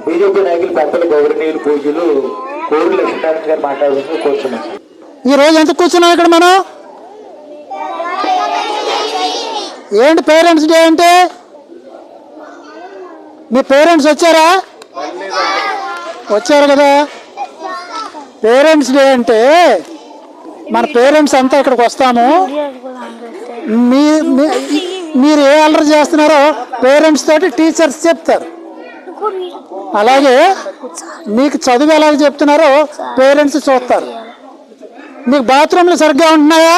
BJP నాయకులు పెద్దలు గౌరవనీయులు పూజలు కోరు లక్ష్మీనారాయణ గారు మాట్లాడుతూ కూర్చున్నాం. ఈ రోజు ఎంత కూర్చున్నాం ఇక్కడ మనం? ఏంటి పేరెంట్స్ డే అంటే? మీ పేరెంట్స్ వచ్చారా? వచ్చారు కదా. పేరెంట్స్ డే అంటే మన పేరెంట్స్ అంతా ఇక్కడికి వస్తాము. మీరు ఏ అల్లరి చేస్తున్నారో పేరెంట్స్ తోటి టీచర్స్ చెప్తారు. అలాగే మీకు చదువు ఎలాగ చెప్తున్నారో పేరెంట్స్ చూస్తారు. మీకు బాత్రూమ్లు సరిగ్గా ఉంటున్నాయా?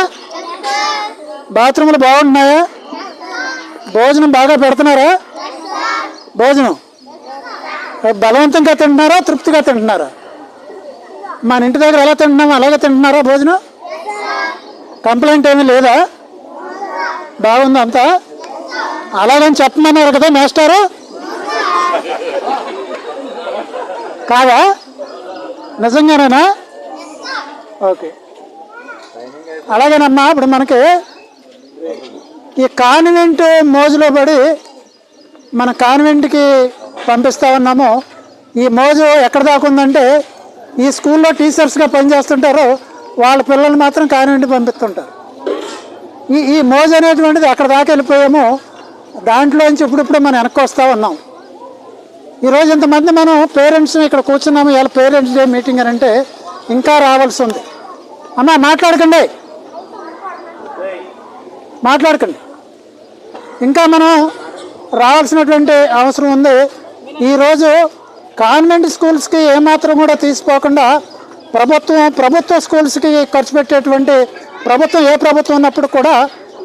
బాత్రూమ్లు బాగుంటున్నాయా? భోజనం బాగా పెడుతున్నారా? భోజనం బలవంతంగా తింటున్నారా, తృప్తిగా తింటున్నారా? మన ఇంటి దగ్గర ఎలా తింటున్నామో అలాగే తింటున్నారా భోజనం? కంప్లైంట్ ఏమీ లేదా? బాగుంది అంతా? అలాగని చెప్పమన్నారు కదా మాస్టారు, కాదా? నిజంగానేనా? ఓకే, అలాగేనమ్మా. ఇప్పుడు మనకి ఈ కాన్వెంట్ మోజులో పడి మన కాన్వెంట్కి పంపిస్తా ఉన్నాము. ఈ మోజు ఎక్కడ దాకా ఉందంటే, ఈ స్కూల్లో టీచర్స్గా పనిచేస్తుంటారు, వాళ్ళ పిల్లలు మాత్రం కాన్వెంట్కి పంపిస్తుంటారు. ఈ మోజు అనేటువంటిది అక్కడ దాకా వెళ్ళిపోయాము. దాంట్లోంచి ఇప్పుడిప్పుడు మనం వెనక్కి వస్తూ ఉన్నాం. ఈరోజు ఇంతమంది మనం పేరెంట్స్ ఇక్కడ కూర్చున్నాము. ఇవాళ పేరెంట్స్ డే మీటింగ్ అని అంటే ఇంకా రావాల్సి ఉంది. అమ్మా మాట్లాడకండి, మాట్లాడకండి. ఇంకా మనం రావాల్సినటువంటి అవసరం ఉంది. ఈరోజు కాన్వెంట్ స్కూల్స్కి ఏమాత్రం కూడా తీసుకోకుండా ప్రభుత్వ స్కూల్స్కి ఖర్చు పెట్టేటువంటి ప్రభుత్వం, ఏ ప్రభుత్వం ఉన్నప్పుడు కూడా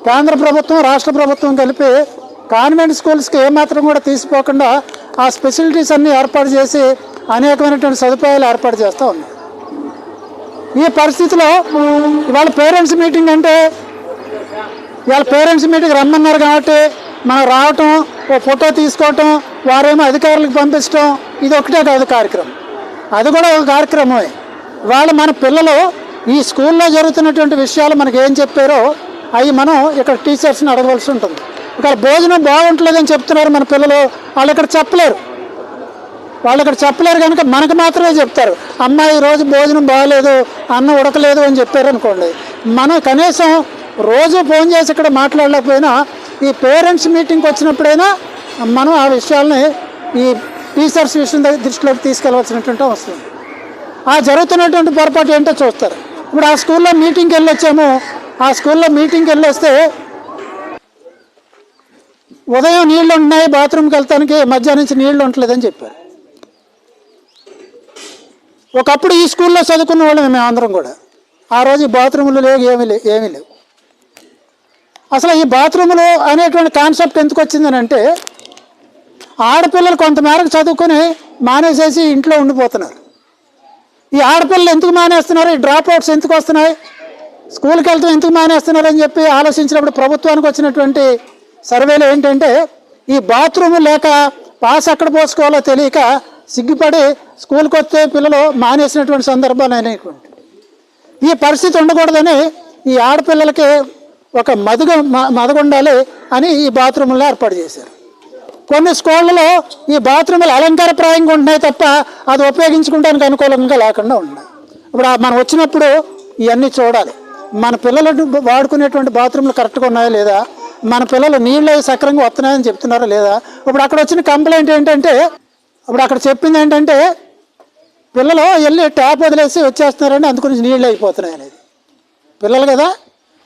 కేంద్ర ప్రభుత్వం రాష్ట్ర ప్రభుత్వం కలిపి కాన్వెంట్ స్కూల్స్కి ఏమాత్రం కూడా తీసుకోకుండా ఆ ఫెసిలిటీస్ అన్నీ ఏర్పాటు చేసి అనేకమైనటువంటి సదుపాయాలు ఏర్పాటు చేస్తూ ఉన్నాయి. ఈ పరిస్థితిలో ఇవాళ పేరెంట్స్ మీటింగ్ అంటే, ఇవాళ పేరెంట్స్ మీటింగ్ రమ్మన్నారు కాబట్టి మనం రావటం, ఓ ఫోటో తీసుకోవటం, వారేమో అధికారులకు పంపించడం, ఇది ఒకటే కాదు కార్యక్రమం. అది కూడా ఒక కార్యక్రమమే. వాళ్ళు మన పిల్లలు ఈ స్కూల్లో జరుగుతున్నటువంటి విషయాలు మనకి ఏం చెప్పారో అవి మనం ఇక్కడ టీచర్స్ని అడగవలసి ఉంటుంది. ఇక్కడ భోజనం బాగుంటలేదని చెప్తున్నారు మన పిల్లలు, వాళ్ళు ఇక్కడ చెప్పలేరు కనుక మనకు మాత్రమే చెప్తారు. అమ్మ ఈరోజు భోజనం బాగలేదు, అన్నం ఉడకలేదు అని చెప్పారు అనుకోండి. మనం కనీసం రోజు ఫోన్ చేసి ఇక్కడ మాట్లాడలేకపోయినా ఈ పేరెంట్స్ మీటింగ్కి వచ్చినప్పుడైనా మనం ఆ విషయాల్ని ఈ టీచర్స్ విషయం దృష్టిలోకి తీసుకెళ్ళవలసినటువంటి అవసరం. ఆ జరుగుతున్నటువంటి పొరపాటు ఏంటో చూస్తారు. ఇప్పుడు ఆ స్కూల్లో మీటింగ్కి వెళ్ళొచ్చాము. ఆ స్కూల్లో మీటింగ్కి వెళ్ళొస్తే ఉదయం నీళ్లు ఉన్నాయి, బాత్రూమ్కి వెళ్తానికి మధ్యాహ్నం నుంచి నీళ్లు ఉండలేదని చెప్పారు. ఒకప్పుడు ఈ స్కూల్లో చదువుకున్న వాళ్ళమే మేము అందరం కూడా. ఆ రోజు బాత్రూములు లేవు, ఏమీ లేవు. అసలు ఈ బాత్రూములు అనేటువంటి కాన్సెప్ట్ ఎందుకు వచ్చిందని అంటే, ఆడపిల్లలు కొంతమేరకు చదువుకొని మానేసేసి ఇంట్లో ఉండిపోతున్నారు. ఈ ఆడపిల్లలు ఎందుకు మానేస్తున్నారు, ఈ డ్రాప్ అవుట్స్ ఎందుకు వస్తున్నాయి, స్కూల్కి వెళ్తాం ఎందుకు మానేస్తున్నారు అని చెప్పి ఆలోచించినప్పుడు ప్రభుత్వానికి వచ్చినటువంటి సర్వేలు ఏంటంటే, ఈ బాత్రూము లేక పాస్ ఎక్కడ పోసుకోవాలో తెలియక సిగ్గుపడి స్కూల్కి వస్తే పిల్లలు మానేసినటువంటి సందర్భాలు అనేటువంటి. ఈ పరిస్థితి ఉండకూడదని ఈ ఆడపిల్లలకి ఒక మదగ ఉండాలి అని ఈ బాత్రూములు ఏర్పాటు చేశారు. కొన్ని స్కూళ్ళలో ఈ బాత్రూములు అలంకారప్రాయంగా ఉంటున్నాయి తప్ప అది ఉపయోగించుకోవడానికి అనుకూలంగా లేకుండా ఉన్నాయి. ఇప్పుడు మనం వచ్చినప్పుడు ఇవన్నీ చూడాలి. మన పిల్లలు వాడుకునేటువంటి బాత్రూములు కరెక్ట్గా ఉన్నాయా లేదా, మన పిల్లలు నీళ్ళు సక్రంగా వస్తున్నాయని చెప్తున్నారా లేదా. ఇప్పుడు అక్కడ వచ్చిన కంప్లైంట్ ఏంటంటే, ఇప్పుడు అక్కడ చెప్పింది ఏంటంటే, పిల్లలు వెళ్ళి ట్యాప్ వదిలేసి వచ్చేస్తున్నారని అందుగురించి నీళ్ళు అయిపోతున్నాయి అనేది. పిల్లలు కదా,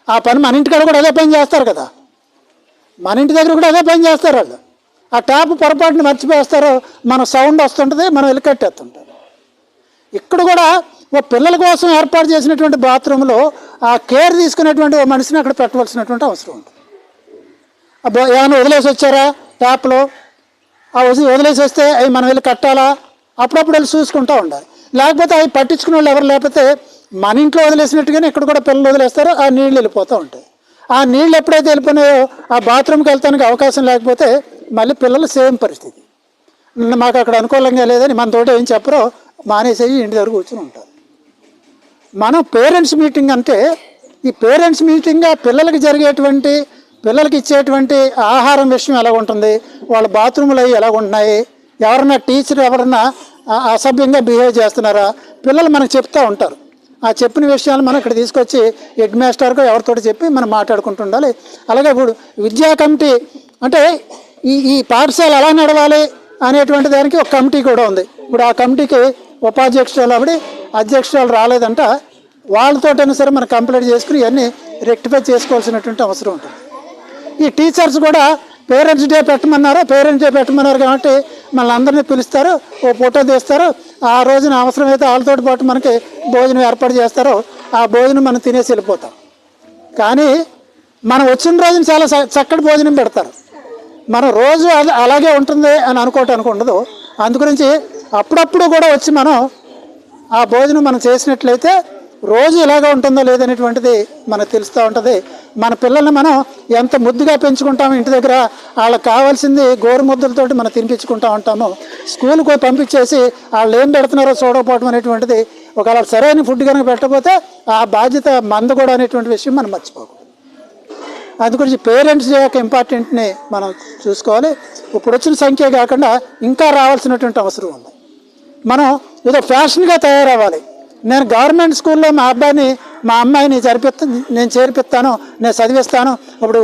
ఆ పని మన ఇంటికాడ కూడా అదే పని చేస్తారు కదా, మన ఇంటి దగ్గర కూడా అదే పని చేస్తారు వాళ్ళు. ఆ ట్యాప్ పొరపాటుని మర్చిపోస్తారు, మన సౌండ్ వస్తుంటుంది, మనం వెళ్ళి కట్టేస్తుంటాం. ఇక్కడ కూడా ఓ పిల్లల కోసం ఏర్పాటు చేసినటువంటి బాత్రూంలో ఆ కేర్ తీసుకునేటువంటి ఓ మనిషిని అక్కడ పెట్టవలసినటువంటి అవసరం ఉంటుంది. ఏమైనా వదిలేసి వచ్చారా ట్యాప్లో, ఆ వదిలేసి వస్తే అవి మనం వెళ్ళి కట్టాలా, అప్పుడప్పుడు వెళ్ళి చూసుకుంటూ ఉండాలి. లేకపోతే అవి పట్టించుకునే వాళ్ళు ఎవరు లేకపోతే మన ఇంట్లో వదిలేసినట్టుగానే ఇక్కడ కూడా పిల్లలు వదిలేస్తారు, ఆ నీళ్ళు వెళ్ళిపోతూ ఉంటాయి. ఆ నీళ్ళు ఎప్పుడైతే వెళ్ళిపోయినాయో ఆ బాత్రూమ్కి వెళ్తానికి అవకాశం లేకపోతే మళ్ళీ పిల్లలు సేమ్ పరిస్థితి. మాకు అక్కడ అనుకూలంగా లేదని మనతోటి ఏం చెప్పరో మానేసేసి ఇంటి దగ్గర కూర్చొని ఉంటారు. మనం పేరెంట్స్ మీటింగ్ అంటే, ఈ పేరెంట్స్ మీటింగ్గా పిల్లలకి పిల్లలకి ఇచ్చేటువంటి ఆహారం విషయం ఎలా ఉంటుంది, వాళ్ళ బాత్రూములు అవి ఎలా ఉంటున్నాయి, ఎవరన్నా టీచర్ ఎవరన్నా అసభ్యంగా బిహేవ్ చేస్తున్నారా పిల్లలు మనకు చెప్తూ ఉంటారు. ఆ చెప్పిన విషయాలు మనం ఇక్కడ తీసుకొచ్చి హెడ్ మాస్టర్కో ఎవరితోటి చెప్పి మనం మాట్లాడుకుంటూ ఉండాలి. అలాగే ఇప్పుడు విద్యా కమిటీ అంటే ఈ పాఠశాల ఎలా నడవాలి అనేటువంటి దానికి ఒక కమిటీ కూడా ఉంది. ఇప్పుడు ఆ కమిటీకి ఉపాధ్యక్షురాలు ఆవిడ అధ్యక్షురాలు రాలేదంట, వాళ్ళతోటైనా సరే మనం కంప్లైంట్ చేసుకుని ఇవన్నీ రెక్టిఫై చేసుకోవాల్సినటువంటి అవసరం ఉంటుంది. ఈ టీచర్స్ కూడా పేరెంట్స్ డే పెట్టమన్నారు కాబట్టి మళ్ళీ అందరినీ పిలుస్తారు, ఓ ఫోటో తీస్తారు. ఆ రోజున అవసరమైతే వాళ్ళతో పాటు మనకి భోజనం ఏర్పాటు చేస్తారో ఆ భోజనం మనం తినేసి వెళ్ళిపోతాం. కానీ మనం వచ్చిన రోజున చాలా చక్కటి భోజనం పెడతారు. మనం రోజు అలాగే ఉంటుంది అని అనుకోవటానికి ఉండదు. అందుగురించి అప్పుడప్పుడు కూడా వచ్చి మనం ఆ భోజనం మనం చేసినట్లయితే రోజు ఇలాగ ఉంటుందో లేదనేటువంటిది మనకు తెలుస్తూ ఉంటుంది. మన పిల్లల్ని మనం ఎంత ముద్దుగా పెంచుకుంటామో ఇంటి దగ్గర వాళ్ళకి కావాల్సింది గోరుముద్దలతోటి మనం తినిపించుకుంటూ ఉంటాము. స్కూల్కి పంపించేసి వాళ్ళు ఏం పెడుతున్నారో చూడకపోవడం అనేటువంటిది ఒకవేళ సరైన ఫుడ్ కనుక పెట్టకపోతే ఆ బాధ్యత మంద కూడా అనేటువంటి విషయం మనం మర్చిపోకూడదు. అందుగురించి పేరెంట్స్ యొక్క ఇంపార్టెంట్ని మనం చూసుకోవాలి. ఇప్పుడు వచ్చిన సంఖ్య కాకుండా ఇంకా రావాల్సినటువంటి అవసరం ఉంది. మనం ఏదో ఫ్యాషన్గా తయారవ్వాలి. నేను గవర్నమెంట్ స్కూల్లో మా అమ్మాయిని నేను చేర్పిస్తాను, నేను చదివిస్తాను. ఇప్పుడు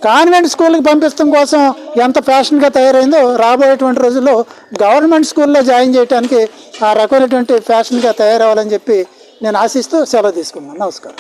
కాన్వెంట్ స్కూల్కి పంపించడం కోసం ఎంత ఫ్యాషన్గా తయారైందో రాబోయేటువంటి రోజుల్లో గవర్నమెంట్ స్కూల్లో జాయిన్ చేయడానికి ఆ రకమైనటువంటి ఫ్యాషన్గా తయారవ్వాలని చెప్పి నేను ఆశిస్తూ సెలవు తీసుకున్నాను. నమస్కారం.